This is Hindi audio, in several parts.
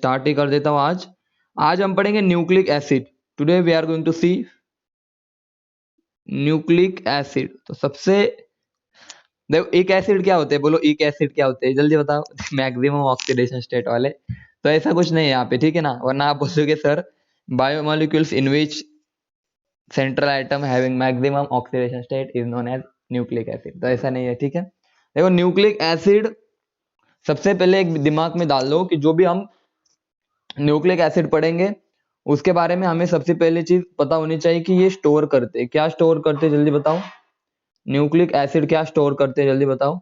स्टार्ट ही कर देता हूँ आज। आज हम पढ़ेंगे nucleic acid. Today we are going to see nucleic acid. तो सबसे देखो एक एसिड क्या होते हैं, बोलो एक एसिड क्या होते हैं, जल्दी बताओ। मैक्सिमम ऑक्सीडेशन स्टेट वाले। तो ऐसा कुछ नहीं है यहाँ पे, ठीक है ना, वरना आप बोलोगे sir biomolecules in which central item having maximum oxidation state is known as nucleic acid. तो ऐसा नहीं है, ठीक है। देखो न्यूक्लिक एसिड सबसे पहले एक दिमाग में डाल लो कि जो भी हम न्यूक्लिक एसिड पढ़ेंगे उसके बारे में हमें सबसे पहले चीज पता होनी चाहिए कि ये स्टोर करते क्या स्टोर करते, जल्दी बताओ। न्यूक्लिक एसिड क्या स्टोर करते, जल्दी बताओ।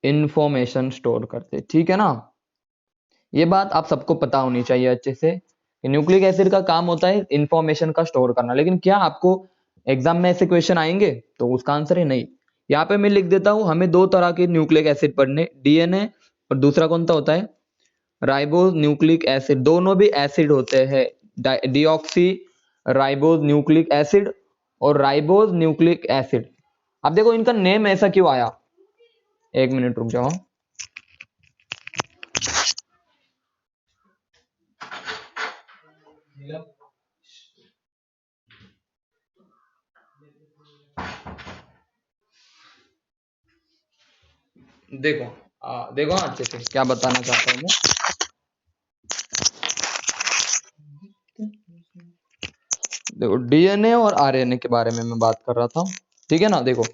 इंफॉर्मेशन स्टोर करते, ठीक है ना। ये बात आप सबको पता होनी चाहिए अच्छे से कि न्यूक्लिक एसिड का काम होता है इंफॉर्मेशन का स्टोर करना। लेकिन क्या आपको एग्जाम में ऐसे क्वेश्चन आएंगे? तो उसका आंसर है नहीं। यहाँ पे मैं लिख देता हूं, हमें दो तरह के न्यूक्लिक एसिड पढ़ने, डीएनए और दूसरा कौन सा होता है, राइबोज न्यूक्लिक एसिड। दोनों भी एसिड होते हैं, डीऑक्सी राइबोज न्यूक्लिक एसिड और राइबोज न्यूक्लिक एसिड। अब देखो इनका नेम ऐसा क्यों आया, एक मिनट रुक जाओ। देखो देखो अच्छे से क्या बताना चाहता हूँ मैं। देखो डीएनए और आरएनए के बारे में मैं बात कर रहा था, ठीक है ना। देखो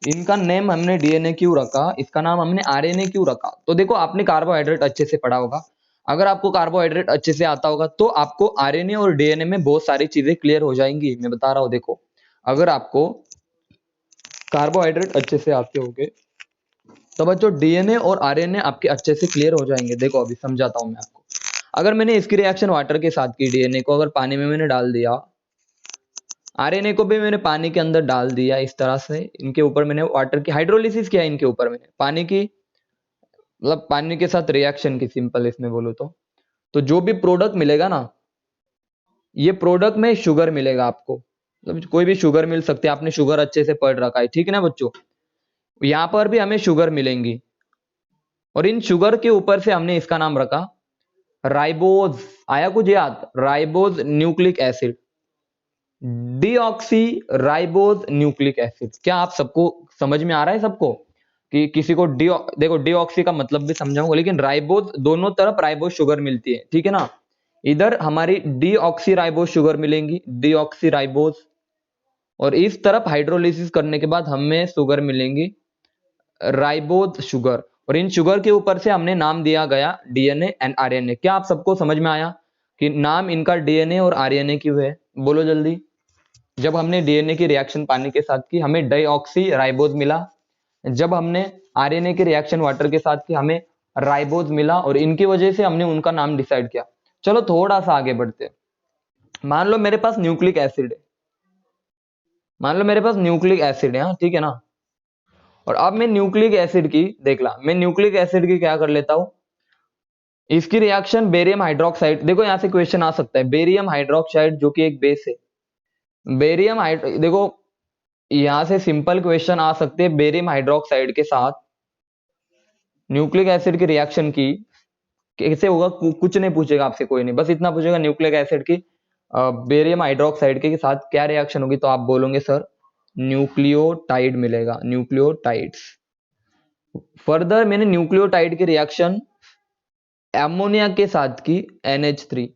इनका नेम हमने डीएनए क्यों रखा, इसका नाम हमने आरएनए क्यों रखा। तो देखो आपने कार्बोहाइड्रेट अच्छे से पढ़ा होगा। अगर आपको कार्बोहाइड्रेट अच्छे से आता होगा तो आपको आरएनए और डीएनए में बहुत सारी चीजें क्लियर हो जाएंगी। मैं बता रहा हूँ, देखो अगर आपको कार्बोहाइड्रेट अच्छे से आते होंगे तो बच्चों डीएनए और आरएनए आपके अच्छे से क्लियर हो जाएंगे। देखो अभी समझाता हूं मैं आपको। अगर मैंने इसकी रिएक्शन वाटर के साथ की, डीएनए को अगर पानी में मैंने डाल दिया, आरएनए को भी मैंने पानी के अंदर डाल दिया, इस तरह से इनके ऊपर मैंने वाटर की हाइड्रोलिसिस किया, इनके ऊपर मैंने पानी की मतलब पानी के साथ रिएक्शन की, सिंपल इसमें बोलो तो जो भी प्रोडक्ट मिलेगा ना, ये प्रोडक्ट में शुगर मिलेगा आपको। मतलब कोई भी शुगर मिल सकती है, आपने शुगर अच्छे से पढ़ रखा है, ठीक है ना बच्चों। यहाँ पर भी हमें शुगर मिलेंगी और इन शुगर के ऊपर से हमने इसका नाम रखा राइबोज। आया कुछ याद, ribose nucleic acid, deoxy ribose nucleic acid. क्या आप सबको समझ में आ रहा है सबको कि किसी को देखो डीऑक्सी का मतलब भी समझाऊंगा, लेकिन राइबोज दोनों तरफ राइबोज शुगर मिलती है, ठीक है ना। इधर हमारी डीऑक्सी राइबोज शुगर मिलेंगी, डीऑक्सी राइबोज, और इस तरफ हाइड्रोलिसिस करने के बाद हमें शुगर मिलेंगी राइबोज शुगर। और इन शुगर के ऊपर से हमने नाम दिया गया डीएनए एंड आरएनए। क्या आप सबको समझ में आया कि नाम इनका डीएनए और आरएनए क्यों है, बोलो जल्दी। जब हमने डीएनए की रिएक्शन पानी के साथ की हमें डाइऑक्सी राइबोज मिला, जब हमने आरएनए की रिएक्शन वाटर के साथ की हमें राइबोज मिला, और इनकी वजह से हमने उनका नाम डिसाइड किया। चलो थोड़ा सा आगे बढ़ते। मान लो मेरे पास न्यूक्लिक एसिड है, मान लो मेरे पास न्यूक्लिक एसिड है, हाँ ठीक है ना। और अब मैं न्यूक्लिक एसिड की देख ला, मैं न्यूक्लिक एसिड की क्या कर लेता हूं, इसकी रिएक्शन बेरियम हाइड्रोक्साइड। देखो यहां से क्वेश्चन आ सकता है, बेरियम हाइड्रोक्साइड जो कि एक बेस है, देखो यहां से सिंपल क्वेश्चन आ सकते हैं, बेरियम हाइड्रोक्साइड के साथ न्यूक्लिक एसिड की रिएक्शन की कैसे होगा, कुछ नहीं पूछेगा आपसे, कोई नहीं, बस इतना पूछेगा न्यूक्लिक एसिड की बेरियम हाइड्रोक्साइड के साथ क्या रिएक्शन होगी, तो आप बोलोगे सर न्यूक्लियोटाइड मिलेगा, न्यूक्लियोटाइड्स। फर्दर मैंने न्यूक्लियोटाइड की रिएक्शन एमोनिया के साथ की, NH3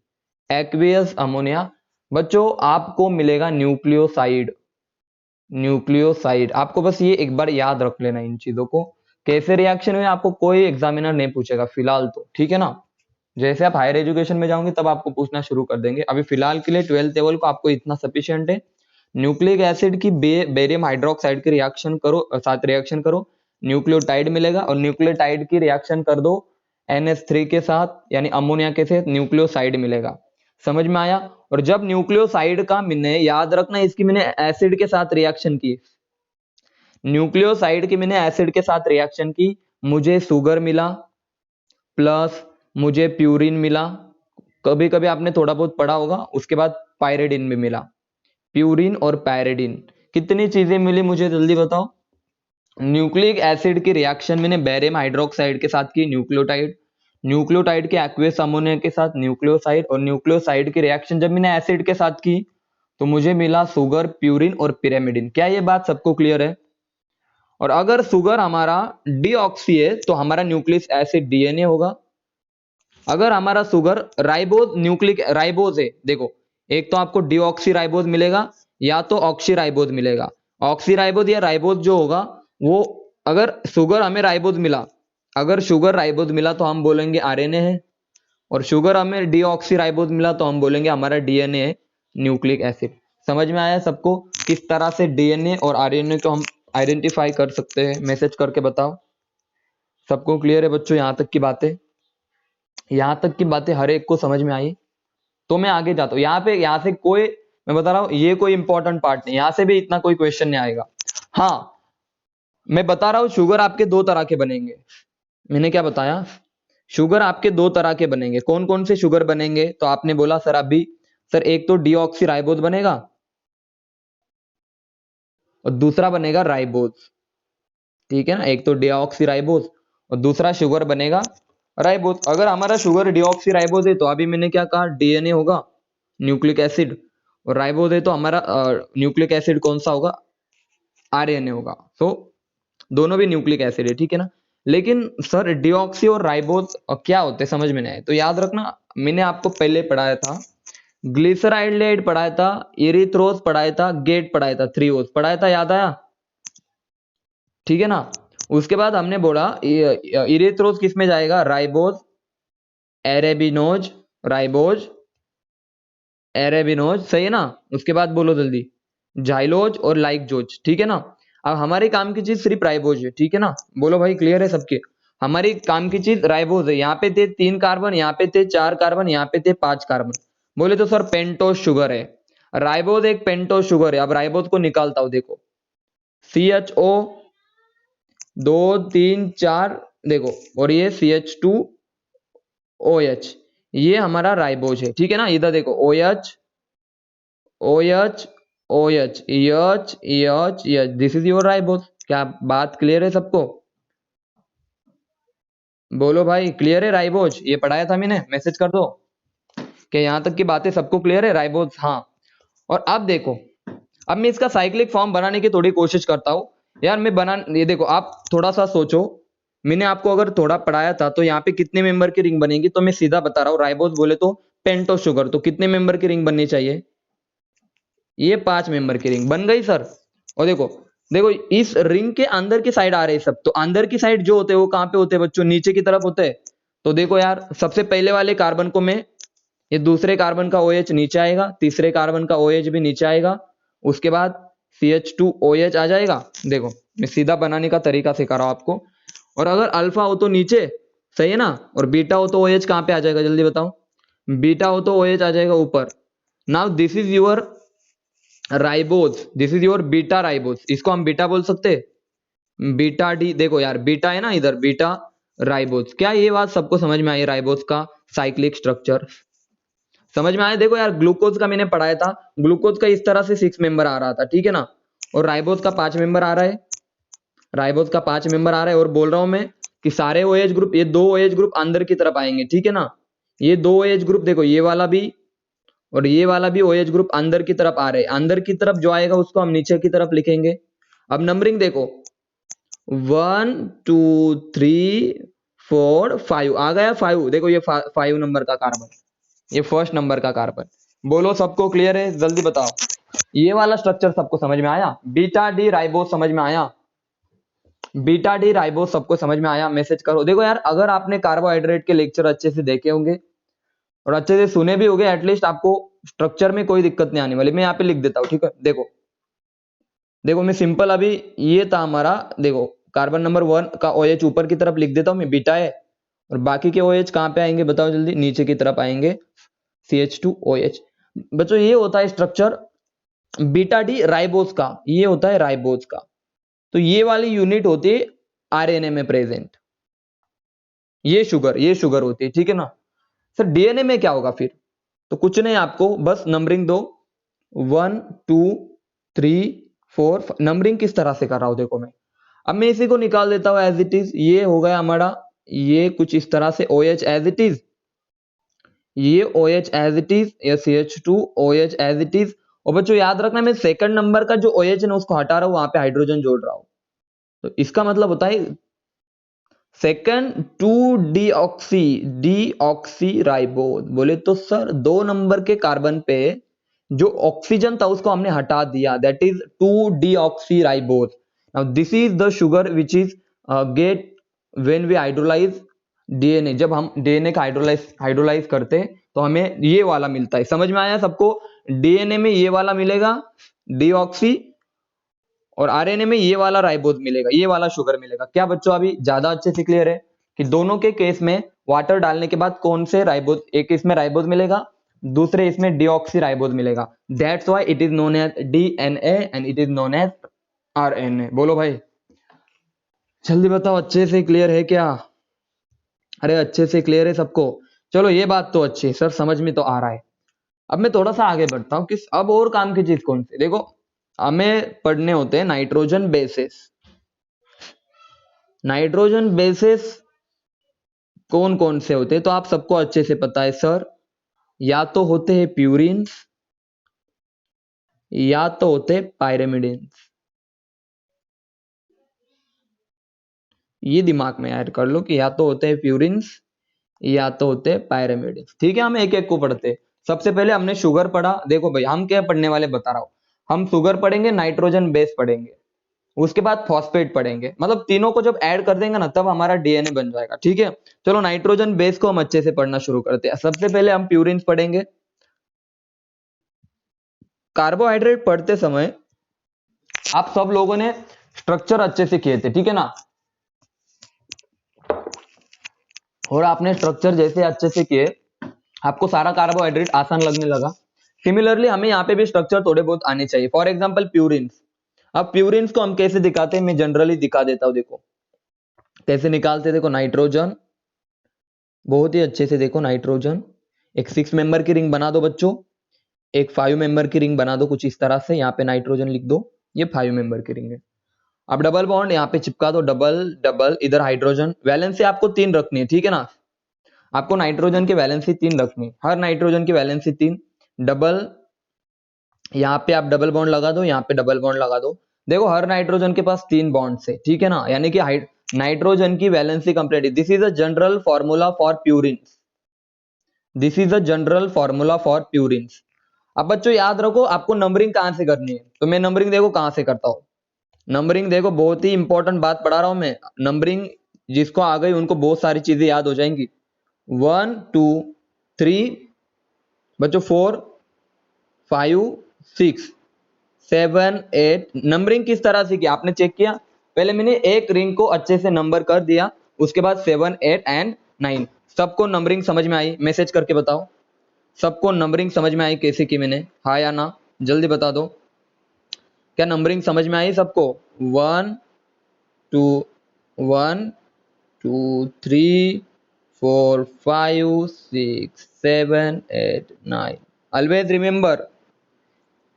एक्वियस अमोनिया। बच्चों आपको मिलेगा न्यूक्लियोसाइड, न्यूक्लियोसाइड। आपको बस ये एक बार याद रख लेना इन चीजों को, कैसे रिएक्शन हुए आपको कोई एग्जामिनर नहीं पूछेगा फिलहाल तो, ठीक है ना। जैसे आप हायर एजुकेशन में जाओगे तब आपको पूछना शुरू कर देंगे, अभी फिलहाल के लिए 12th लेवल को आपको इतना सफिशियंट है। न्यूक्लिक एसिड की बेरियम हाइड्रोक्साइड की रिएक्शन करो, साथ रिएक्शन करो, न्यूक्लियोटाइड मिलेगा, और न्यूक्लियोटाइड की रिएक्शन कर दो NH3 के साथ यानी अमोनिया के साथ, न्यूक्लियोसाइड मिलेगा। समझ में आया। और जब न्यूक्लियोसाइड का मैंने याद रखना, इसकी मैंने एसिड के साथ रिएक्शन की, न्यूक्लियोसाइड की मैंने एसिड के साथ रिएक्शन की, मुझे शुगर मिला प्लस मुझे प्यूरिन मिला। कभी कभी आपने थोड़ा बहुत पढ़ा होगा, उसके बाद पायरेडिन भी मिला, प्यूरिन और पायरेडिन। कितनी चीजें मिली मुझे जल्दी बताओ। न्यूक्लिक एसिड की रिएक्शन मैंने बेरियम हाइड्रोक्साइड के साथ की, न्यूक्लियोटाइड, न्यूक्लियोटाइड के एक्वियस अमोनिया के साथ न्यूक्लियोसाइड, और न्यूक्लियोसाइड की रिएक्शन जब मैंने एसिड के साथ की तो मुझे मिला सुगर, प्यूरिन और पिरामिडिन। क्या ये बात सबको क्लियर है? और अगर सुगर हमारा डीऑक्सी है तो हमारा न्यूक्लिक एसिड डीएनए होगा। अगर हमारा सुगर राइबोज न्यूक्लिक राइबोज है, देखो एक तो आपको डीऑक्सी राइबोज मिलेगा या तो ऑक्सी राइबोज मिलेगा। ऑक्सी राइबोज या राइबोज जो होगा वो, अगर शुगर हमें राइबोज मिला, अगर शुगर राइबोज मिला तो हम बोलेंगे आरएनए है, और शुगर हमें डीऑक्सी राइबोज मिला तो हम बोलेंगे हमारा डीएनए है, न्यूक्लिक एसिड। समझ में आया सबको किस तरह से डीएनए और आरएनए को हम आइडेंटिफाई कर सकते हैं? मैसेज करके बताओ। सबको क्लियर है बच्चों? यहां तक की बातें, यहां तक की बातें हर एक को समझ में आई? तो मैं आगे जाता हूँ। यहाँ से कोई, मैं बता रहा हूँ ये कोई इंपॉर्टेंट पार्ट नहीं, यहाँ से भी इतना कोई क्वेश्चन नहीं आएगा। हाँ मैं बता रहा हूँ शुगर आपके दो तरह के बनेंगे। मैंने क्या बताया? शुगर आपके दो तरह के बनेंगे। कौन कौन से शुगर बनेंगे? तो आपने बोला सर अभी, सर एक तो डीऑक्सी राइबोज बनेगा और दूसरा बनेगा राइबोज। ठीक है ना, एक तो डीऑक्सी राइबोज और दूसरा शुगर बनेगा राइबोज। अगर हमारा शुगर डीऑक्सी राइबोज है तो अभी मैंने क्या कहा, डीएनए होगा, न्यूक्लिक एसिड, और राइबोज है तो हमारा न्यूक्लिक एसिड कौन सा होगा? आरएनए होगा। तो दोनों भी न्यूक्लिक एसिड है, ठीक है ना। लेकिन सर डीऑक्सी और राइबोज क्या होते हैं समझ में नहीं आए, तो याद रखना मैंने आपको पहले पढ़ाया था, ग्लिसराइड पढ़ाया था, इरिथ्रोज पढ़ाया था, गेट पढ़ाया था, थ्री ओज पढ़ाया था, याद आया? ठीक है ना। उसके बाद हमने बोला इरिथ्रोज किस में जाएगा? राइबोज, एरेबिनोज, राइबोज, एरेबिनोज, सही है ना। उसके बाद बोलो जल्दी, जाइलोज और लाइकजोज, ठीक है ना। अब हमारे काम की चीज सिर्फ राइबोज है, ठीक है ना। बोलो भाई क्लियर है सबके? हमारी काम की चीज राइबोज है। यहाँ पे थे 3 कार्बन, यहाँ पे थे 4 कार्बन, यहाँ पे थे 5 कार्बन। बोले तो सर पेंटोज शुगर है, राइबोज एक पेंटोज शुगर है। अब राइबोज को निकालता हूं, देखो CHO 2 3 4, देखो, और ये CH2OH, ये हमारा राइबोज है, ठीक है ना। इधर देखो OH OH OH, this is your ribose. क्या बात क्लियर है सबको? बोलो भाई क्लियर है? राइबोज ये पढ़ाया था मैंने, मैसेज कर दो कि यहां तक की बातें सबको क्लियर है। राइबोज, हाँ। और अब देखो, अब मैं इसका साइक्लिक फॉर्म बनाने की थोड़ी कोशिश करता हूं यार। मैं बना, ये देखो आप थोड़ा सा सोचो, मैंने आपको अगर थोड़ा पढ़ाया था तो यहाँ पे कितने मेंबर की रिंग बनेगी, तो मैं सीधा बता रहा हूँ। राइबोज बोले तो पेंटो शुगर, तो कितने मेंबर की रिंग बननी चाहिए? ये 5 मेंबर की रिंग बन गई सर। और देखो, देखो इस रिंग के अंदर की साइड आ रहे सब, तो अंदर की साइड जो होते हैं वो कहाँ पे होते हैं बच्चों? नीचे की तरफ होते हैं। तो देखो यार, सबसे पहले वाले कार्बन को मैं, ये दूसरे कार्बन का OH नीचे आएगा, तीसरे कार्बन का OH भी नीचे आएगा, उसके बाद CH2OH आ जाएगा। देखो मैं सीधा बनाने का तरीका सिखा रहा हूं आपको। और अगर अल्फा हो तो नीचे, सही है ना, और बीटा हो तो OH कहाँ पे आ जाएगा जल्दी बताओ? बीटा हो तो OH आ जाएगा ऊपर। Now this is your ribose, this is your beta ribose, इसको हम बीटा बोल सकते हैं, बीटा डी। देखो यार बीटा है ना इधर, बीटा राइबोज। क्या ये बात सबको समझ में आई? राइबोज का साइक्लिक स्ट्रक्चर समझ में आया? देखो यार, ग्लूकोज का मैंने पढ़ाया था, ग्लूकोज का इस तरह से 6 मेंबर आ रहा था, ठीक है ना। और राइबोज का 5 मेंबर आ रहा है, राइबोज का 5 मेंबर आ रहा है। और बोल रहा हूं मैं कि सारे OH ग्रुप, ये 2 OH ग्रुप अंदर की तरफ आएंगे, ठीक है ना। ये 2 OH ग्रुप, देखो ये वाला भी और ये वाला भी OH ग्रुप अंदर की तरफ आ रहे हैं। अंदर की तरफ जो आएगा उसको हम नीचे की तरफ लिखेंगे। अब नंबरिंग देखो, 1 2 3 4 5 आ गया। 5, देखो ये 5 नंबर का कार्बन, ये फर्स्ट नंबर का कार्बन। बोलो सबको क्लियर है? जल्दी बताओ। ये वाला स्ट्रक्चर सबको समझ में आया? बीटा डी राइबोज समझ में आया? बीटा डी राइबोज सबको समझ में आया? मैसेज करो। देखो यार, अगर आपने कार्बोहाइड्रेट के लेक्चर अच्छे से देखे होंगे और अच्छे से सुने भी होंगे, एटलीस्ट आपको स्ट्रक्चर में कोई दिक्कत नहीं आने वाली। मैं यहाँ पे लिख देता हूँ, ठीक है। देखो देखो मैं सिंपल, अभी ये था हमारा, देखो कार्बन नंबर 1 का OH ऊपर की तरफ लिख देता हूँ मैं, बीटा है। और बाकी के OH कहाँ पे आएंगे बताओ जल्दी? नीचे की तरफ आएंगे, CH2OH। बच्चों ये होता है स्ट्रक्चर बीटा डी राइबोज का, ये होता है राइबोज का। तो ये वाली यूनिट होती है RNA में प्रेजेंट, ये शुगर होती है, ठीक है ना। सर DNA में क्या होगा फिर? तो कुछ नहीं, आपको बस नंबरिंग दो, 1 2 3 4 नंबरिंग किस तरह से कर रहा हूं देखो मैं। अब मैं इसी को निकाल देता हूं एज इट इज। ये हो गया हमारा ये कुछ इस तरह से OH एज इट इज, ये OH एज इट इज, ये CH2 OH as it is. और बच्चों याद रखना मैं सेकंड नंबर का जो OH है ना उसको हटा रहा हूं, वहां पे हाइड्रोजन जोड़ रहा हूं। तो इसका मतलब होता है सेकंड 2 डीऑक्सी राइबोज। बोले तो सर 2 नंबर के कार्बन पे जो ऑक्सीजन था उसको हमने हटा दिया, that is 2 deoxyribose. Now this is the sugar which is get when we hydrolyse DNA. जब हम डीएनए का हाइड्रोलाइज करते हैं तो हमें ये वाला मिलता है। समझ में आया सबको? डीएनए में ये वाला मिलेगा डीऑक्सी, और आरएनए में ये वाला राइबोज मिलेगा, ये वाला शुगर मिलेगा। क्या बच्चों अभी ज्यादा अच्छे से क्लियर है कि दोनों के केस में वाटर डालने के बाद कौन से राइबोज, एक इसमें राइबोज मिलेगा, दूसरे इसमें डीऑक्सी राइबोज मिलेगा। That's why it is known as DNA and it is known as RNA. बोलो भाई, जल्दी बताओ, अच्छे से क्लियर है क्या? अरे अच्छे से क्लियर है सबको? चलो ये बात तो अच्छी है सर, समझ में तो आ रहा है। अब मैं थोड़ा सा आगे बढ़ता हूँ कि अब और काम की चीज कौन सी। देखो हमें पढ़ने होते हैं नाइट्रोजन बेसिस। नाइट्रोजन बेसिस कौन कौन से होते हैं तो आप सबको अच्छे से पता है सर, या तो होते हैं प्यूरिन्स या तो होते हैं पायरेमिडिन्स। ये दिमाग में ऐड कर लो कि या तो होते हैं प्यूरिन्स या तो होते हैं पायरेमिडिन्स। ठीक है, हम एक एक को पढ़ते हैं। सबसे पहले हमने शुगर पढ़ा। देखो भाई हम क्या पढ़ने वाले बता रहा हूं, हम शुगर पढ़ेंगे, नाइट्रोजन बेस पढ़ेंगे, उसके बाद फॉस्फेट पढ़ेंगे। मतलब तीनों को जब ऐड कर देंगे ना तब हमारा डीएनए बन जाएगा। ठीक है, चलो नाइट्रोजन बेस को हम अच्छे से पढ़ना शुरू करते हैं। सबसे पहले हम प्यूरिन्स पढ़ेंगे। कार्बोहाइड्रेट पढ़ते समय आप सब लोगों ने स्ट्रक्चर अच्छे से किए थे, ठीक है ना? और आपने स्ट्रक्चर जैसे अच्छे से किए, आपको सारा कार्बोहाइड्रेट आसान लगने लगा। सिमिलरली हमें यहाँ पे भी स्ट्रक्चर थोड़े बहुत आने चाहिए। For example purines. अब प्यूरिन्स को हम कैसे दिखाते हैं, मैं जनरली दिखा देता हूँ। देखो कैसे निकालते, देखो नाइट्रोजन, बहुत ही अच्छे से देखो नाइट्रोजन, एक 6 मेंबर की रिंग बना दो बच्चों, एक 5 मेंबर की रिंग बना दो कुछ इस तरह से। यहाँ पे नाइट्रोजन लिख दो, ये 5 मेंबर की रिंग है। अब डबल बॉन्ड यहाँ पे चिपका दो, डबल डबल, इधर हाइड्रोजन। वैलेंसी आपको 3 रखनी है, ठीक है ना? आपको नाइट्रोजन की वैलेंसी 3 रखनी है, हर नाइट्रोजन की वैलेंसी 3। डबल, यहाँ पे आप डबल बॉन्ड लगा दो, यहाँ पे डबल बॉन्ड लगा दो। देखो हर नाइट्रोजन के पास 3 बॉन्ड है, ठीक है ना? यानी कि नाइट्रोजन की वैलेंसी कंप्लीट है। This is a general formula for purines. This is a general formula for purines. अब बच्चों याद रखो आपको नंबरिंग कहां से करनी है, तो मैं नंबरिंग देखो कहां से करता हूं। नंबरिंग देखो बहुत ही इंपॉर्टेंट बात पढ़ा रहा हूं मैं। नंबरिंग जिसको आ गई उनको बहुत सारी चीजें याद हो जाएंगी। 1 2 3 बच्चों, 4 5 6 7 8। नंबरिंग किस तरह से किया आपने चेक किया? पहले मैंने एक रिंग को अच्छे से नंबर कर दिया, उसके बाद 7 8 एंड 9। सबको नंबरिंग समझ में आई? मैसेज करके बताओ सबको नंबरिंग समझ में आई कैसे की मैंने, हाँ या ना? जल्दी बता दो, क्या नंबरिंग समझ में आई सबको? 1 2 1 2 3 4 5 6 7 8 9। ऑलवेज रिमेंबर,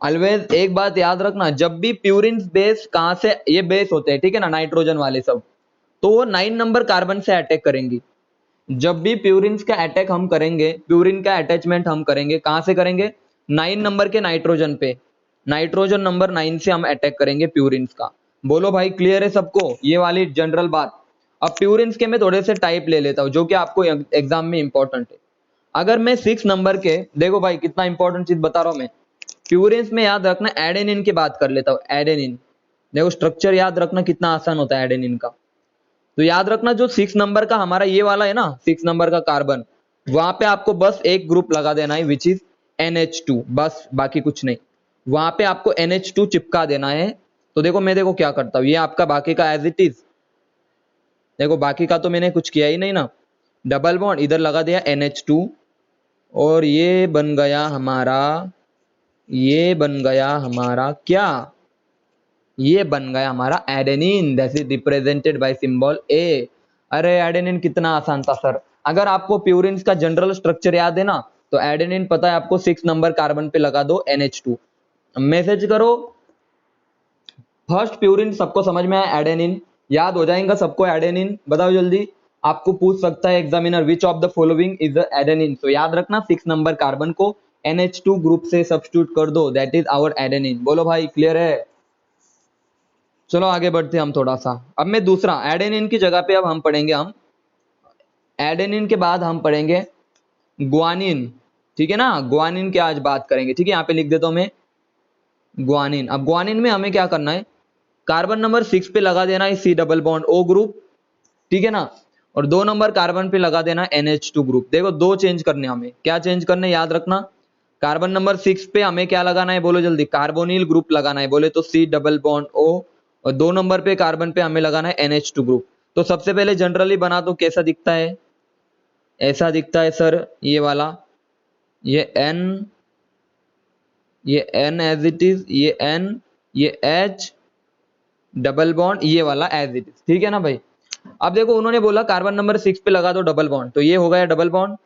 ऑलवेज एक बात याद रखना, जब भी प्यूरिन बेस कहां से, ये बेस होते हैं ठीक है ना, नाइट्रोजन वाले सब, तो वो 9 नंबर कार्बन से अटैक करेंगी। जब भी प्यूरिन का अटैक हम करेंगे, प्यूरिन का अटैचमेंट हम करेंगे, कहां से करेंगे? 9 नंबर के नाइट्रोजन पे, नाइट्रोजन नंबर 9 से हम अटैक करेंगे प्यूरिन का। बोलो भाई क्लियर है सबको ये वाली जनरल बात? अब प्यूरिन के मैं थोड़े से टाइप ले लेता हूं जो कि आपको एग्जाम में इंपॉर्टेंट है। अगर मैं 6 नंबर के, देखो भाई कितना इंपॉर्टेंट चीज बता रहा हूं मैं। प्यूरिन में याद रखना, एडेनिन की बात कर लेता हूं। एडेनिन देखो स्ट्रक्चर याद रखना कितना आसान होता है एडेनिन का। तो याद रखना जो 6 नंबर का हमारा ये वाला है ना, 6 नंबर का कार्बन, वहां पे आपको बस एक ग्रुप लगा देना है विच इज NH2, बस बाकी कुछ नहीं। वहां पे आपको NH2 चिपका देना है। तो देखो मैं देखो क्या करता हूं, ये आपका बाकी का एज इट इज, देखो बाकी का तो मैंने कुछ किया ही नहीं ना। डबल बॉन्ड इधर लगा दिया NH2, और ये बन गया हमारा, ये बन गया हमारा क्या, ये बन गया हमारा adenine, that is represented by symbol A. अरे एडेनिन कितना आसान था सर। अगर आपको प्यूरिन का जनरल स्ट्रक्चर याद है ना, तो एडेनिन पता है आपको, 6 नंबर कार्बन पे लगा दो NH2। मैसेज करो फर्स्ट प्यूरिन सबको समझ में आया, एडेनिन याद हो जाएगा सबको? एडेनिन बताओ जल्दी। आपको पूछ सकता है examiner which of the following is the adenine, तो याद रखना 6 नंबर कार्बन को NH2 ग्रुप से सब्स्टिट्यूट कर दो, दैट इज आवर एडेनिन। बोलो भाई क्लियर है? चलो आगे बढ़ते हैं हम थोड़ा सा। अब मैं दूसरा एडेनिन की जगह पे अब हम पढ़ेंगे, हम एडेनिन के बाद हम पढ़ेंगे ग्वानिन, ठीक है ना। ग्वानिन की आज बात करेंगे, ठीक है। यहाँ पे लिख देता हूं मैं ग्वानिन। अब ग्वानिन में हमें क्या करना है, कार्बन नंबर 6 पे लगा देना है C double bond O group, ठीक है ना, और 2 नंबर कार्बन पे लगा देना NH2 ग्रुप। देखो दो चेंज करने, हमें क्या चेंज करने याद रखना, कार्बन नंबर 6 पे हमें क्या लगाना है, बोलो जल्दी, कार्बोनिल ग्रुप लगाना है, बोले तो C डबल बॉन्ड O, और 2 नंबर पे कार्बन पे हमें लगाना है NH2 ग्रुप। तो सबसे पहले जनरली बना तो कैसा दिखता है, ऐसा दिखता है सर, ये वाला, ये N, ये N एज इट इज, ये N, ये H डबल बॉन्ड, ये वाला एज इट इज, ठीक है ना भाई। अब देखो उन्होंने बोला कार्बन नंबर 6 पे लगा दो डबल बॉन्ड, तो ये हो गया डबल बॉन्ड,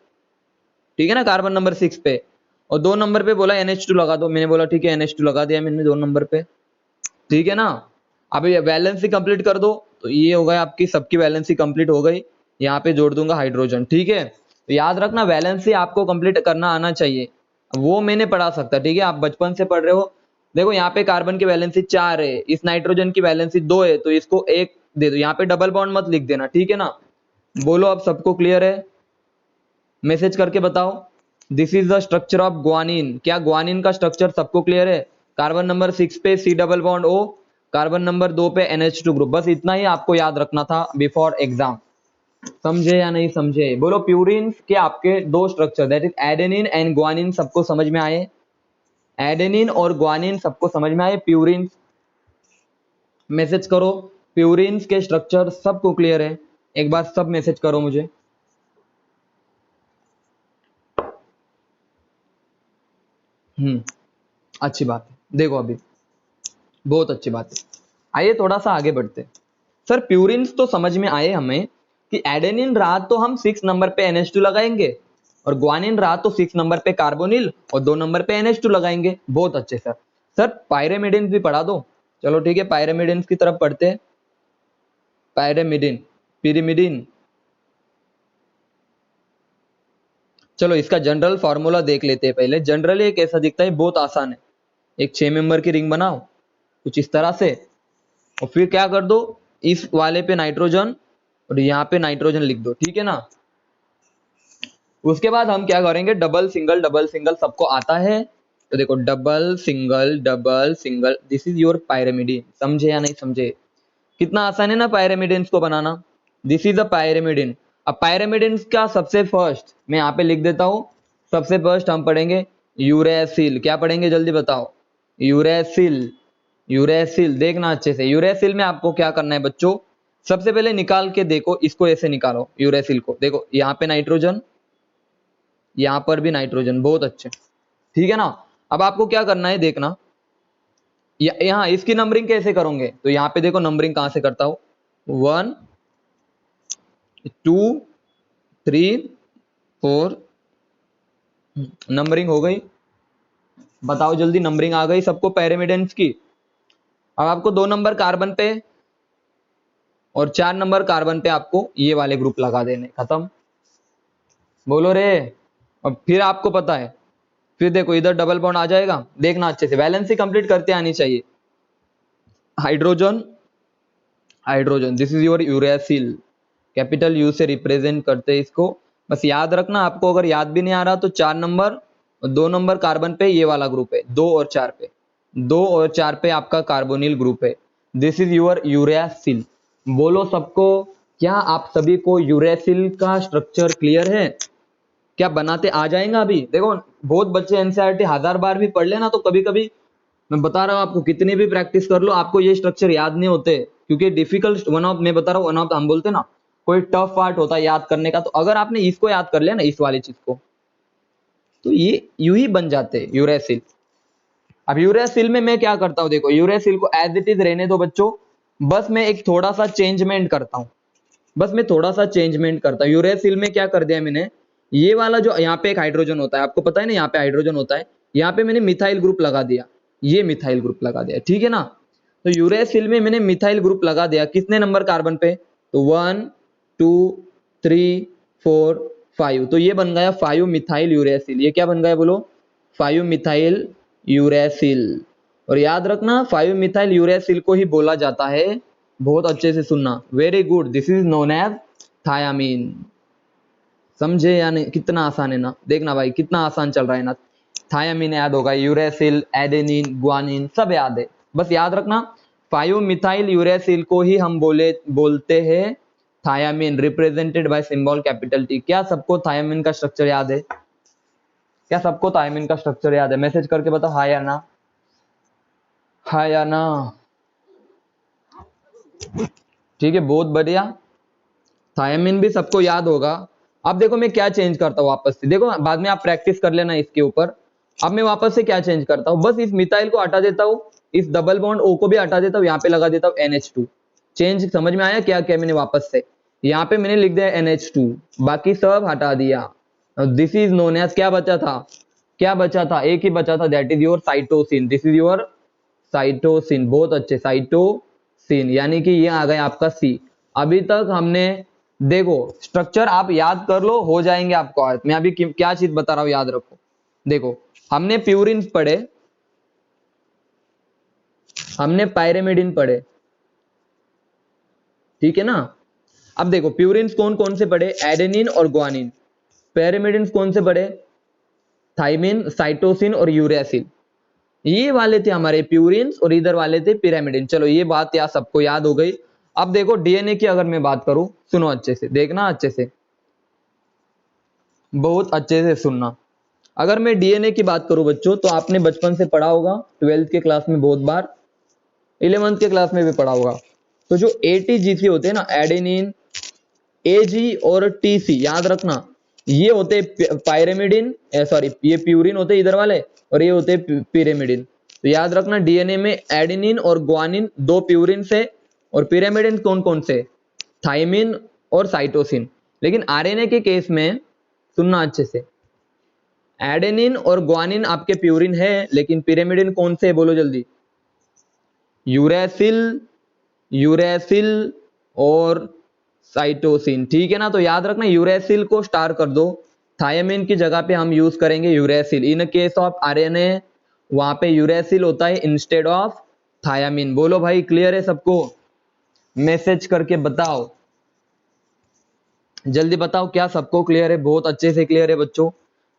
ठीक है ना, कार्बन नंबर 6 पे। और 2 नंबर पे बोला NH2 लगा दो, मैंने बोला ठीक है NH2 लगा दिया मैंने 2 नंबर पे, ठीक है ना। अब ये वैलेंसी कंप्लीट कर दो, तो ये हो गया आपकी, सबकी वैलेंसी कंप्लीट हो गई। यहाँ पे जोड़ दूंगा हाइड्रोजन, ठीक है। तो याद रखना वैलेंसी आपको कंप्लीट करना आना चाहिए, वो मैंने पढ़ा सकता, ठीक है, आप बचपन से पढ़ रहे हो। देखो यहाँ पे कार्बन की वैलेंसी 4 है, इस नाइट्रोजन की वैलेंसी 2 है, तो इसको 1 दे दो। यहाँ पे डबल बॉन्ड मत लिख देना, ठीक है ना। बोलो अब सबको क्लियर है, मैसेज करके बताओ। This is the structure of guanine. क्या ग्वानिन का स्ट्रक्चर सबको क्लियर है? कार्बन नंबर 6 पे C double bond O, carbon number 2 पे NH2 ग्रुप। बस इतना ही आपको याद रखना था बिफोर एग्जाम। समझे या नहीं समझे? बोलो प्यूरिन के आपके दो structure, that is adenine and guanine, सबको समझ में आए? एडेनिन और ग्वानिन सबको समझ में आए? प्यूरिन मैसेज करो, प्यूरिन के स्ट्रक्चर सबको क्लियर है? एक बार सब मैसेज करो मुझे। अच्छी बात है, देखो अभी बहुत अच्छी बात है। आइए थोड़ा सा आगे बढ़ते हैं। सर प्यूरिन तो समझ में आए हमें कि एडेनिन रहा तो हम 6 नंबर पे NH2 लगाएंगे, और ग्वानिन रहा तो 6 नंबर पे कार्बोनिल और 2 नंबर पे NH2 लगाएंगे। बहुत अच्छे सर। सर पायरेमिडिन भी पढ़ा दो। चलो ठीक है, पायरेमिडिन की तरफ पढ़ते हैं। पायरेमिडिन, पिरिमिडिन, चलो इसका जनरल फॉर्मूला देख लेते हैं पहले। जनरली ये कैसा दिखता है, बहुत आसान है। एक 6 मेंबर की रिंग बनाओ कुछ इस तरह से, और फिर क्या कर दो, इस वाले पे नाइट्रोजन और यहाँ पे नाइट्रोजन लिख दो, ठीक है ना। उसके बाद हम क्या करेंगे, डबल सिंगल सबको आता है, तो देखो double single, this is your pyrimidine. समझे या नहीं समझे? कितना आसान है ना पायरेमिडिन को बनाना। This is a पायरेमिडिन। अब पायरेमिडिन का सबसे फर्स्ट मैं यहाँ पे लिख देता हूं, सबसे फर्स्ट हम पढ़ेंगे यूरेसिल। क्या पढ़ेंगे जल्दी बताओ? यूरेसिल। यूरेसिल देखना अच्छे से। यूरेसिल में आपको क्या करना है बच्चों, सबसे पहले निकाल के देखो, इसको ऐसे निकालो यूरेसिल को। देखो यहाँ पे नाइट्रोजन, यहाँ पर भी नाइट्रोजन, बहुत अच्छे, ठीक है ना। अब आपको क्या करना है देखना, यहाँ इसकी नंबरिंग कैसे करोगे, तो यहाँ पे देखो नंबरिंग कहां से करता हूं, 1 2 3 4, नंबरिंग हो गई। बताओ जल्दी, नंबरिंग आ गई सबको पैरामिडेंस की। अब आपको 2 नंबर कार्बन पे और 4 नंबर कार्बन पे आपको ये वाले ग्रुप लगा देने, खत्म। बोलो रे। अब फिर आपको पता है, फिर देखो इधर डबल बॉन्ड आ जाएगा, देखना अच्छे से, वैलेंसी कंप्लीट करते आनी चाहिए। Hydrogen, hydrogen, this is your uracil, capital you से रिप्रेजेंट करते हैं इसको। बस याद रखना, आपको अगर याद भी नहीं आ रहा तो 4 नंबर और 2 नंबर कार्बन पे ये वाला ग्रुप है, 2 और 4 पे, 2 और 4 पे आपका कार्बोनिल ग्रुप है। This is your uracil. बोलो सबको, क्या आप सभी को यूरेसिल का स्ट्रक्चर क्लियर है? क्या बनाते आ जाएगा? अभी देखो बहुत बच्चे एनसीईआरटी 1000 बार भी पढ़ लेना, तो कभी कभी मैं बता रहा हूँ आपको, कितनी भी प्रैक्टिस कर लो आपको ये स्ट्रक्चर याद नहीं होते, क्योंकि डिफिकल्ट वन ऑफ, मैं बता रहा हूँ वन ऑफ, हम बोलते ना कोई टफ पार्ट होता है याद करने का, तो अगर आपने इसको याद कर लिया ना, इस वाली चीज को, तो ये यूं ही बन जाते यूरेसिल। अब यूरेसिल में मैं क्या करता हूँ, देखो यूरेसिल को एज इट इज रहने दो बच्चों, बस मैं एक थोड़ा सा चेंजमेंट करता हूँ, बस मैं थोड़ा सा चेंजमेंट करता हूँ। यूरेसिल में क्या कर दिया मैंने, ये वाला जो यहाँ पे एक हाइड्रोजन होता है, आपको पता है ना यहाँ पे हाइड्रोजन होता है, यहाँ पे मैंने मिथाइल ग्रुप लगा दिया, ये मिथाइल ग्रुप लगा दिया, ठीक है ना। तो यूरेसिल में मैंने मिथाइल ग्रुप लगा दिया, कितने नंबर कार्बन पे, तो 1 2 3 4 5, तो ये बन गया 5 मिथाइल यूरेसिल। ये क्या बन गया बोलो? 5 मिथाइल यूरेसिल। और याद रखना 5 मिथाइल यूरेसिल को ही बोला जाता है, बहुत अच्छे से सुनना, very good, this is known as thymine. समझे या नहीं? कितना आसान है ना, देखना भाई कितना आसान चल रहा है ना। थायामीन याद होगा, यूरेसिल, एडेनिन, ग्वानिन सब याद है। बस याद रखना 5 मिथाइल यूरेसिल को ही हम बोलते हैं thymine, represented by symbol capital T. क्या सबको थायामीन का स्ट्रक्चर याद है? क्या सबको थायामीन का स्ट्रक्चर याद है? मैसेज करके बताओ हाँ या ना, हाँ या ना। ठीक है, बहुत बढ़िया। थायामीन भी सबको याद होगा। अब देखो मैं क्या चेंज करता हूँ वापस से, देखो बाद में आप प्रैक्टिस कर लेना इसके ऊपर। अब मैं वापस से क्या चेंज करता हूँ, बस इस मिथाइल को हटा देता हूँ, इस डबल बॉन्ड O को भी हटा देता हूँ, यहाँ पे लगा देता हूँ NH2। चेंज समझ में आया क्या क्या मैंने वापस से? यहाँ पे मैंने लिख दिया NH2, बाकी सब हटा दिया। दिस इज नोन एज, क्या बचा था? क्या बचा था? एक ही बचा था, that is your cytosine. This is your cytosine, बहुत अच्छे, साइटोसिन, यानी कि ये आ गया आपका सी। अभी तक हमने, देखो स्ट्रक्चर आप याद कर लो, हो जाएंगे आपको आयत। मैं अभी क्या चीज बता रहा हूं, याद रखो। देखो हमने प्यूरिन पढ़े, हमने पायरेमिडिन पढ़े, ठीक है ना। अब देखो प्यूरिन कौन कौन से पढ़े? एडेनिन और ग्वानिन। पैरामिडिन कौन से पढ़े? थाइमिन, साइटोसिन और यूरेसिल। ये वाले थे हमारे प्यूरिन और इधर वाले थे पिरामिडिन। चलो ये बात या सबको याद हो गई। अब देखो डीएनए की अगर मैं बात करूं, सुनो अच्छे से, देखना अच्छे से, बहुत अच्छे से सुनना। अगर मैं डीएनए की बात करूं बच्चों, तो आपने बचपन से पढ़ा होगा, 12th के क्लास में बहुत बार, 11th के क्लास में भी पढ़ा होगा। तो जो एटीजीसी होते हैं ना, एडेनिन, एजी और टीसी, याद रखना ये होते पायरेमिडिन, सॉरी ये प्यूरिन होते इधर वाले, और ये होते पिरामिडिन। तो याद रखना डीएनए में एडेनिन और ग्वानिन दो प्यूरिन से, और पिरामिडिन कौन कौन से? थाइमिन और साइटोसिन। लेकिन आरएनए के केस में सुनना अच्छे से, एडेनिन और ग्वानिन आपके प्यूरिन है, लेकिन पिरामिडिन कौन से है बोलो जल्दी? यूरेसिल, यूरेसिल और साइटोसिन, ठीक है ना। तो याद रखना यूरेसिल को स्टार कर दो, थायमिन की जगह पे हम यूज करेंगे uracil. In case of RNA वहां पे यूरेसिल होता है इंस्टेड ऑफ थायमिन। बोलो भाई क्लियर है सबको? मैसेज करके बताओ, जल्दी बताओ क्या सबको क्लियर है? बहुत अच्छे से क्लियर है बच्चों,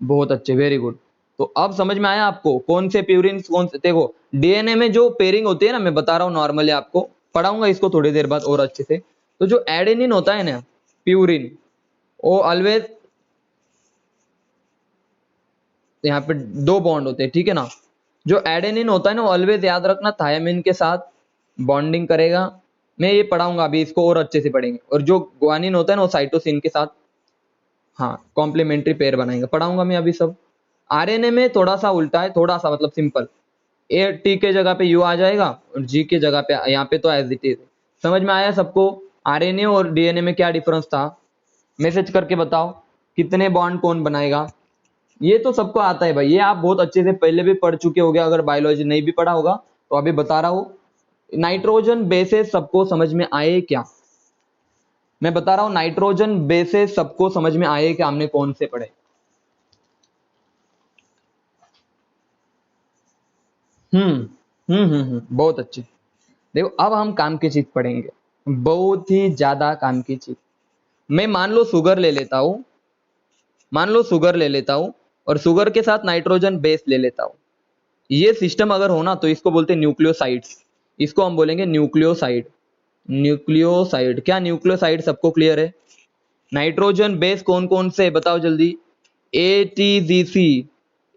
बहुत अच्छे, वेरी गुड। तो अब समझ में आया आपको कौन से प्यूरिन कौन से? देखो डीएनए में जो पेयरिंग होती है ना, मैं बता रहा हूँ नॉर्मली, आपको पढ़ाऊंगा इसको थोड़ी देर बाद और अच्छे से। तो जो एडेनिन होता है ना, प्यूरिन, वो ऑलवेज, यहाँ पे दो बॉन्ड होते हैं, ठीक है ना। जो एडेनिन होता है ना, ऑलवेज याद रखना थायमिन के साथ बॉन्डिंग करेगा। मैं ये पढ़ाऊंगा अभी, इसको और अच्छे से पढ़ेंगे। और जो ग्वानिन होता है ना, वो साइटोसिन के साथ, हाँ, कॉम्प्लीमेंट्री पेयर बनाएंगे, पढ़ाऊंगा मैं अभी सब। आरएनए में थोड़ा सा उल्टा है, थोड़ा सा मतलब सिंपल, ए टी के जगह पे यू आ जाएगा, और जी के जगह पे, यहाँ पे तो एज इट इज। समझ में आया सबको? आरएनए और डीएनए में क्या डिफरेंस था? मैसेज करके बताओ, कितने बॉन्ड कौन बनाएगा? ये तो सबको आता है भाई, ये आप बहुत अच्छे से पहले भी पढ़ चुके होगे। अगर बायोलॉजी नहीं भी पढ़ा होगा तो अभी बता रहा हूँ। नाइट्रोजन बेसेस सबको समझ में आए क्या? मैं बता रहा हूँ नाइट्रोजन बेसेस सबको समझ में आए क्या? हमने कौन से पढ़े? बहुत अच्छे। देखो अब हम काम की चीज पढ़ेंगे, बहुत ही ज्यादा काम की चीज। मैं मान लो शुगर ले लेता हूं, मान लो शुगर ले लेता हूं, और शुगर के साथ नाइट्रोजन बेस ले लेता हूं। ये सिस्टम अगर हो ना, तो इसको बोलते हैं न्यूक्लियोसाइड्स। इसको हम बोलेंगे न्यूक्लियोसाइड। न्यूक्लियोसाइड, क्या न्यूक्लियोसाइड सबको क्लियर है? नाइट्रोजन बेस कौन कौन से बताओ जल्दी? एटीजीसी,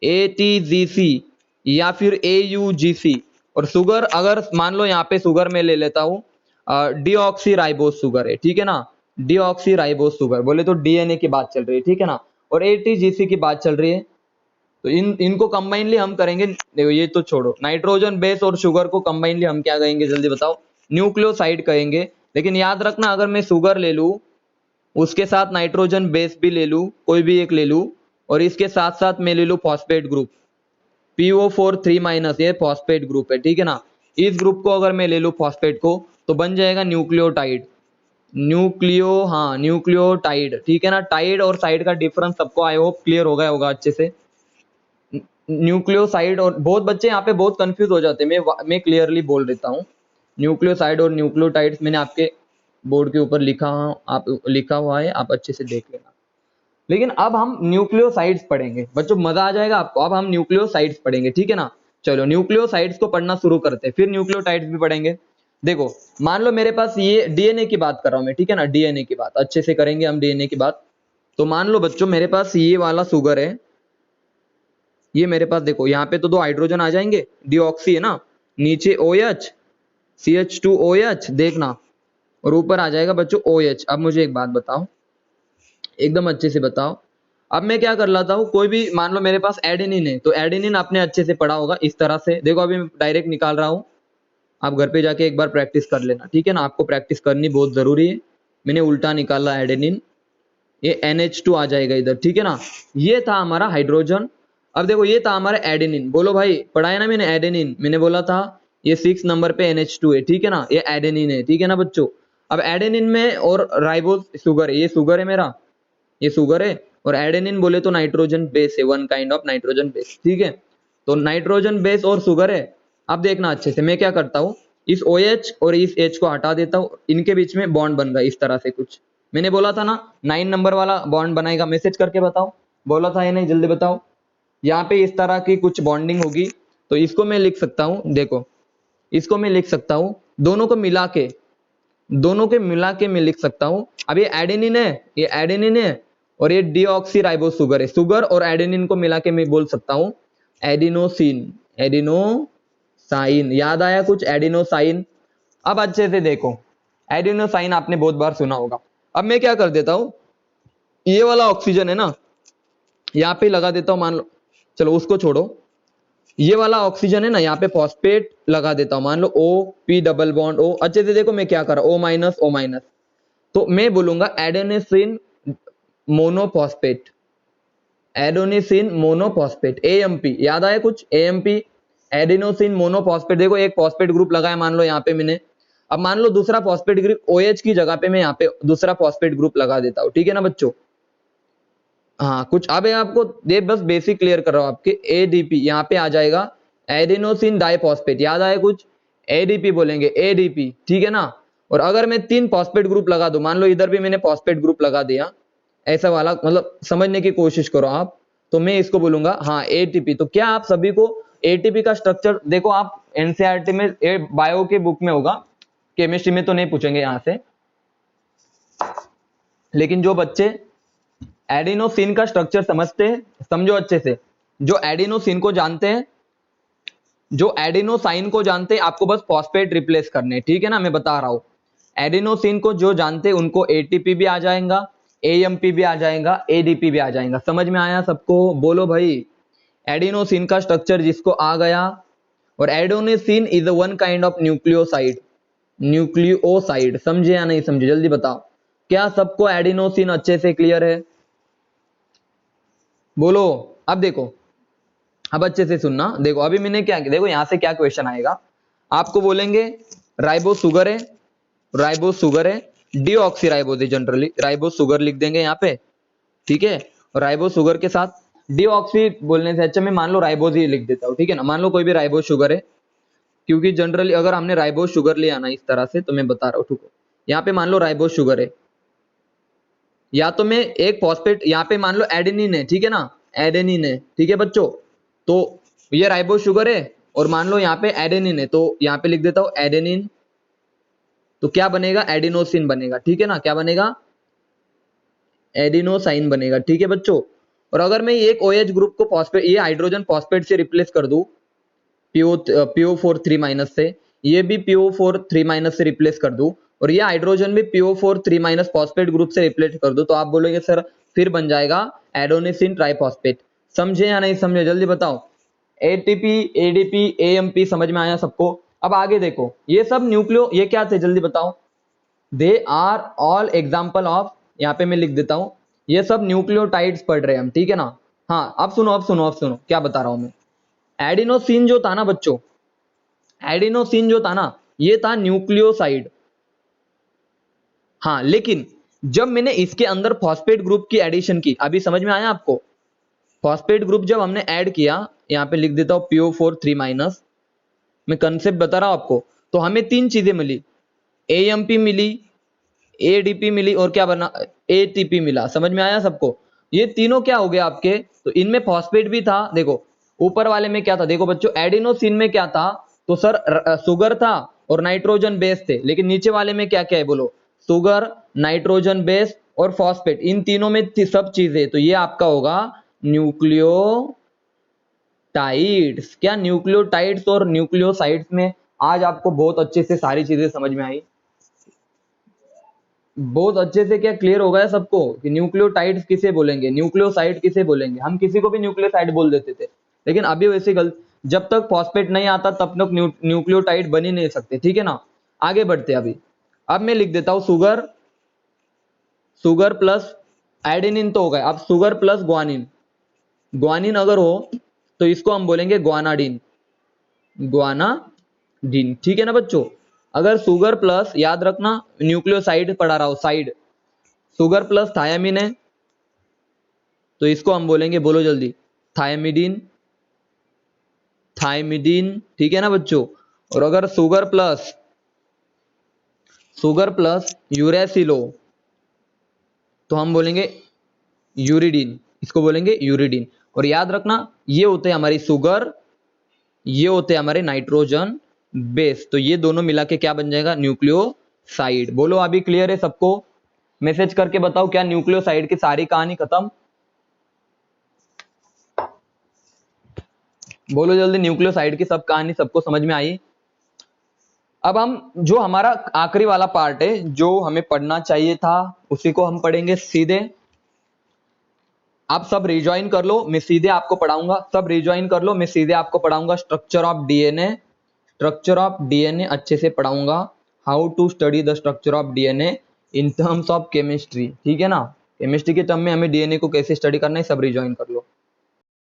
एटीजीसी या फिर एयूजीसी। और शुगर अगर मान लो यहाँ पे शुगर में ले लेता हूँ, डीऑक्सी राइबोस शुगर है, ठीक है ना। डीऑक्सी राइबोस शुगर बोले तो डीएनए की बात चल रही है, ठीक है ना। और एटीजीसी की बात चल रही है, तो इनको कंबाइनली हम करेंगे। देखो ये तो छोड़ो, नाइट्रोजन बेस और शुगर को कंबाइनली हम क्या कहेंगे जल्दी बताओ? न्यूक्लियोसाइड कहेंगे। लेकिन याद रखना अगर मैं शुगर ले लूं, उसके साथ नाइट्रोजन बेस भी ले लूं, कोई भी एक ले लूं, और इसके साथ साथ मैं ले लूं फॉस्फेट ग्रुप, PO4 3- ये फॉस्फेट ग्रुप है, ठीक है ना। इस ग्रुप को अगर मैं ले लूं फॉस्फेट को, तो बन जाएगा न्यूक्लियोटाइड। न्यूक्लियो, हाँ न्यूक्लियोटाइड, ठीक है ना। टाइड और साइड का डिफरेंस सबको आई होप क्लियर हो गया होगा अच्छे से। न्यूक्लियोसाइड, और बहुत बच्चे यहाँ पे बहुत कंफ्यूज हो जाते हैं, मैं क्लियरली बोल देता हूँ। न्यूक्लियोसाइड और न्यूक्लियोटाइड्स मैंने आपके बोर्ड के ऊपर लिखा हुआ है, आप अच्छे से देख लेना। लेकिन अब हम न्यूक्लियोसाइड्स पढ़ेंगे बच्चों, मजा आ जाएगा आपको। अब हम न्यूक्लियोसाइड्स पढ़ेंगे, ठीक है ना। चलो न्यूक्लियोसाइड्स को पढ़ना शुरू करते हैं, फिर न्यूक्लियोटाइड्स भी पढ़ेंगे। देखो मान लो मेरे पास ये डीएनए की बात कर रहा हूं मैं, ठीक है ना। डीएनए की बात अच्छे से करेंगे हम, डीएनए की बात। तो मान लो बच्चों मेरे पास ये वाला शुगर है, ये मेरे पास देखो यहाँ पे तो दो हाइड्रोजन आ जाएंगे, डीऑक्सी है ना, नीचे OH, CH2OH देखना, और ऊपर आ जाएगा बच्चों OH। अब मुझे एक बात बताओ, एकदम अच्छे से बताओ। अब मैं क्या कर लाता हूँ, कोई भी मान लो मेरे पास एडेनिन है, तो एडेनिन आपने अच्छे से पढ़ा होगा इस तरह से। देखो अभी मैं डायरेक्ट निकाल रहा हूँ, आप घर पे जाके एक बार प्रैक्टिस कर लेना, ठीक है ना। आपको प्रैक्टिस करनी बहुत जरूरी है। मैंने उल्टा निकाला एडेनिन, ये NH2 आ जाएगा इधर, ठीक है ना। ये था हमारा हाइड्रोजन। अब देखो ये था हमारा एडेनिन, बोलो भाई पढ़ाया ना मैंने एडेनिन, मैंने बोला था ये 6 नंबर पे NH2 है, ठीक है ना। ये एडेनिन है, ठीक है ना बच्चों। अब एडेनिन में और राइबोज शुगर है, ये शुगर है मेरा, ये शुगर है। और एडेनिन बोले तो नाइट्रोजन बेस है, one kind of nitrogen base, ठीक है। तो नाइट्रोजन बेस और शुगर है। अब देखना अच्छे से, मैं क्या करता हूँ, इस OH और इस H को हटा देता हूँ, इनके बीच में बॉन्ड बन रहा है इस तरह से कुछ। मैंने बोला था ना 9 नंबर वाला बॉन्ड बनाएगा, मैसेज करके बताओ, बोला था या नहीं, जल्दी बताओ। यहाँ पे इस तरह की कुछ बॉन्डिंग होगी, तो इसको मैं लिख सकता हूँ, देखो इसको मैं लिख सकता हूँ, दोनों के मिला के मैं लिख सकता हूँ। अब ये एडेनिन है, ये एडेनिन है, और ये डीऑक्सी राइबोज शुगर है। शुगर और एडेनिन को मिला के मैं बोल सकता हूँ एडिनोसिन, एडिनोसाइन। याद आया कुछ, एडिनोसाइन। अब अच्छे से देखो, एडिनोसाइन आपने बहुत बार सुना होगा। अब मैं क्या कर देता हूँ, ये वाला ऑक्सीजन है ना, यहाँ पे लगा देता हूँ, मान लो, चलो उसको छोड़ो, ये वाला ऑक्सीजन है ना, यहाँ पे फॉस्फेट लगा देता हूँ, मान लो O, P double bond O। अच्छे से देखो मैं क्या कर रहा हूँ, O-O-। तो मैं बोलूंगा adenosine monophosphate, adenosine monophosphate, AMP। याद आया कुछ, AMP, एडेनोसिन मोनोफॉस्फेट। देखो एक फॉस्फेट ग्रुप लगाया मान लो यहाँ पे मैंने। अब मान लो दूसरा फॉस्फेट ग्रुप OH की जगह पे मैं यहाँ पे दूसरा फॉस्फेट ग्रुप लगा देता हूँ, ठीक है ना बच्चों। हाँ कुछ अब आपको दे, बस बेसिक क्लियर कर रहा हूँ आपके। ADP यहाँ पे आ जाएगा, एडिनोसिन डाइफॉस्फेट। याद आया कुछ, ADP बोलेंगे, ADP, ठीक है ना। और अगर मैं 3 फॉस्फेट ग्रुप लगा दूं, मान लो इधर भी मैंने फॉस्फेट ग्रुप लगा दिया, ऐसा वाला, मतलब समझने की कोशिश करो आप, तो मैं इसको बोलूंगा हाँ ATP। तो क्या आप सभी को ATP का स्ट्रक्चर देखो, आप NCERT में बायो के बुक में होगा, केमिस्ट्री में तो नहीं पूछेंगे यहाँ से। लेकिन जो बच्चे एडिनोसिन का स्ट्रक्चर समझते हैं, समझो अच्छे से, जो एडिनोसिन को जानते हैं, जो एडिनोसाइन को जानते हैं, आपको बस फॉस्फेट रिप्लेस करने, ठीक है ना। मैं बता रहा हूं, एडिनोसिन को जो जानते हैं उनको ATP भी आ जाएगा, AMP भी आ जाएगा, ADP भी आ जाएगा। समझ में आया सबको, बोलो भाई। एडिनोसिन का स्ट्रक्चर जिसको आ गया, और adenosine is one kind of nucleoside, nucleoside. समझे या नहीं समझे, जल्दी बताओ। क्या सबको एडिनोसिन अच्छे से क्लियर है, बोलो। अब देखो, अब अच्छे से सुनना, देखो अभी मैंने क्या किया, देखो यहां से क्या क्वेश्चन आएगा, आपको बोलेंगे राइबोज शुगर है, राइबोज शुगर है, डीऑक्सी राइबोज है, जनरली राइबोज शुगर लिख देंगे यहाँ पे, ठीक है। और राइबोज शुगर के साथ डीऑक्सी बोलने से अच्छा मैं मान लो राइबोज ही लिख देता हूँ, ठीक है ना। मान लो कोई भी राइबोज शुगर है, क्योंकि जनरली अगर हमने राइबोज शुगर लिया ना इस तरह से, तो मैं बता रहा हूँ, ठीक है। यहाँ पे मान लो राइबोज शुगर है, या तो मैं एक फॉस्फेट, यहाँ पे मान लो एडेनिन है, ठीक है ना, एडेनिन है, ठीक है बच्चों। तो ये राइबोज शुगर है, और मान लो यहाँ पे एडेनिन है, तो यहाँ पे लिख देता हूँ एडेनिन। तो क्या बनेगा, एडिनोसिन बनेगा, ठीक है ना। क्या बनेगा, एडिनोसाइन बनेगा, ठीक है बच्चों। और अगर मैं एक OH ग्रुप को फॉस्फेट, ये हाइड्रोजन फॉस्फेट से रिप्लेस कर दूं, PO4 3- से, ये भी PO4 3- से रिप्लेस कर दूं, और ये हाइड्रोजन भी PO4 3- फॉस्फेट ग्रुप से रिप्लेस कर दूं, तो आप बोलोगे सर फिर बन जाएगा एडोनिसिन ट्राइफॉस्फेट। समझे या नहीं समझे, जल्दी बताओ। ATP, ADP, AMP समझ में आया सबको। अब आगे देखो, ये सब न्यूक्लियो, ये क्या थे जल्दी बताओ। They are all example of, यहाँ पे मैं लिख देता हूं, ये सब न्यूक्लियोटाइड्स पढ़ रहे हैं हम, ठीक है ना। हाँ अब सुनो, अब सुनो क्या बता रहा हूं मैं। एडिनोसिन जो था ना बच्चों, एडिनोसिन जो था ना, ये था न्यूक्लियोसाइड, हाँ, लेकिन जब मैंने इसके अंदर फॉस्फेट ग्रुप की एडिशन की, अभी समझ में आया आपको? फॉस्फेट ग्रुप जब हमने ऐड किया, यहाँ पे लिख देता हूँ PO4 3-, मैं कंसेप्ट बता रहा हूं आपको। तो हमें 3 चीजें मिली, AMP मिली, ADP मिली और क्या बना, ATP मिला। समझ में आया सबको? ये तीनों क्या हो गया आपके, तो इनमें फॉस्फेट भी था। देखो ऊपर वाले में क्या था, देखो बच्चों एडिनोसिन में क्या था, तो सर शुगर था और नाइट्रोजन बेस थे। लेकिन नीचे वाले में क्या क्या है बोलो, शुगर, नाइट्रोजन बेस और फॉस्फेट, इन तीनों में सब चीजें। तो ये आपका होगा न्यूक्लियोटाइड्स। क्या न्यूक्लियोटाइड्स और न्यूक्लियोसाइड्स में आज आपको बहुत अच्छे से सारी चीजें समझ में आई? बहुत अच्छे से क्या क्लियर हो गया सबको कि न्यूक्लियोटाइड्स किसे बोलेंगे, न्यूक्लियोसाइड किसे बोलेंगे? हम किसी को भी न्यूक्लियोसाइड बोल देते थे, लेकिन अभी वैसे गलत, जब तक फॉस्फेट नहीं आता तब तक न्यूक्लियोटाइड बन ही नहीं सकते। ठीक है ना, आगे बढ़ते अभी। अब मैं लिख देता हूं शुगर, शुगर प्लस एडेनिन तो हो गया, अब शुगर प्लस ग्वानिन, ग्वानिन अगर हो तो इसको हम बोलेंगे ग्वानाडीन, ग्वानाडीन। ठीक है ना बच्चों? अगर शुगर प्लस, याद रखना न्यूक्लियोसाइड पढ़ा रहा हूं, साइड, शुगर प्लस थायामीन है तो इसको हम बोलेंगे, बोलो जल्दी, थायमिडीन, थायमिडीन। ठीक है ना बच्चों? और अगर शुगर प्लस यूरेसिलो तो हम बोलेंगे यूरिडीन, इसको बोलेंगे यूरिडीन। और याद रखना ये होते हैं हमारी शुगर, ये होते हैं हमारे नाइट्रोजन बेस, तो ये दोनों मिला के क्या बन जाएगा, न्यूक्लियोसाइड। बोलो अभी क्लियर है सबको? मैसेज करके बताओ क्या न्यूक्लियोसाइड की सारी कहानी खत्म? बोलो जल्दी, न्यूक्लियोसाइड की सब कहानी सबको समझ में आई? अब हम जो हमारा आखिरी वाला पार्ट है जो हमें पढ़ना चाहिए था उसी को हम पढ़ेंगे सीधे। आप सब रिज्वाइन कर लो, मैं सीधे आपको पढ़ाऊंगा। सब रिज्वाइन कर लो, मैं सीधे आपको पढ़ाऊंगा structure of DNA, structure of DNA अच्छे से पढ़ाऊंगा। How to study the structure of DNA in terms of chemistry. ठीक है ना, केमिस्ट्री के टर्म में हमें डीएनए को कैसे स्टडी करना है, सब रिज्वाइन कर लो।